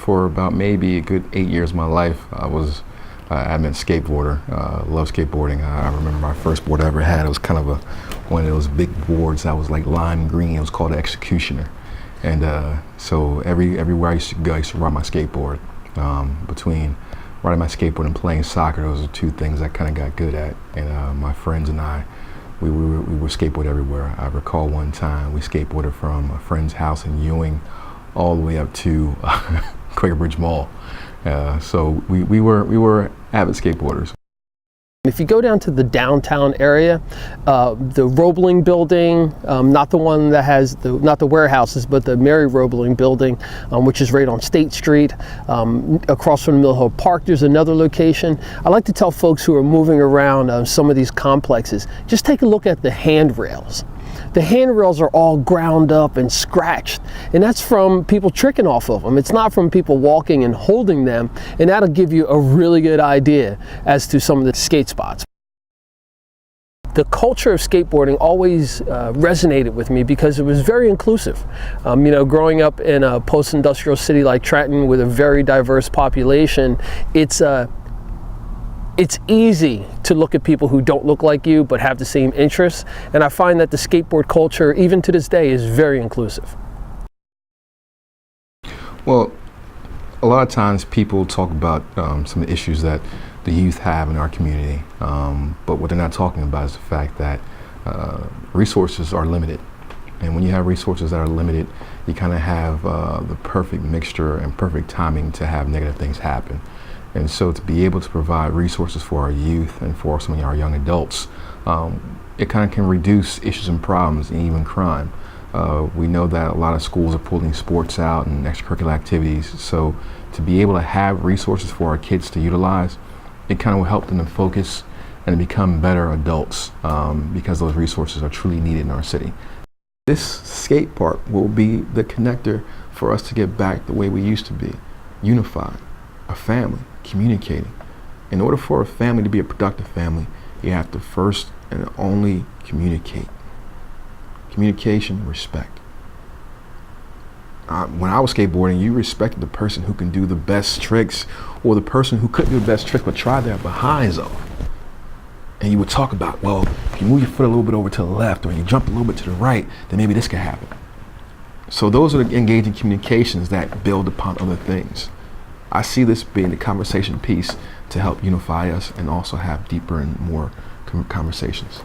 For about maybe a good 8 years of my life, I'm a skateboarder. Love skateboarding. I remember my first board I ever had. It was kind of one of those big boards that was like lime green. It was called the Executioner. And so everywhere I used to go, I used to ride my skateboard. Between riding my skateboard and playing soccer, those are two things I kind of got good at. And my friends and I, we would skateboard everywhere. I recall one time we skateboarded from a friend's house in Ewing all the way up to Quaker Bridge Mall. So we were avid skateboarders. If you go down to the downtown area, the Roebling building, not the one that has not the warehouses, but the Mary Roebling building, which is right on State Street, across from Mill Hill Park, there's another location. I like to tell folks who are moving around some of these complexes, just take a look at the handrails. The handrails are all ground up and scratched, and that's from people tricking off of them. It's not from people walking and holding them, and that'll give you a really good idea as to some of the skate spots. The culture of skateboarding always resonated with me because it was very inclusive. Growing up in a post-industrial city like Trenton with a very diverse population, it's easy to look at people who don't look like you but have the same interests, and I find that the skateboard culture, even to this day, is very inclusive. Well, a lot of times people talk about some of the issues that the youth have in our community, but what they're not talking about is the fact that resources are limited. And when you have resources that are limited, you kind of have the perfect mixture and perfect timing to have negative things happen. And so to be able to provide resources for our youth and for some of our young adults, it kind of can reduce issues and problems and even crime. We know that a lot of schools are pulling sports out and extracurricular activities. So to be able to have resources for our kids to utilize, it kind of will help them to focus and become better adults because those resources are truly needed in our city. This skate park will be the connector for us to get back the way we used to be, unified, a family, communicating. In order for a family to be a productive family, you have to first and only communicate. Communication, respect. When I was skateboarding, you respected the person who can do the best tricks, or the person who couldn't do the best tricks but tried their behinds off. And you would talk about, well, if you move your foot a little bit over to the left or you jump a little bit to the right, then maybe this could happen. So those are the engaging communications that build upon other things. I see this being the conversation piece to help unify us and also have deeper and more conversations.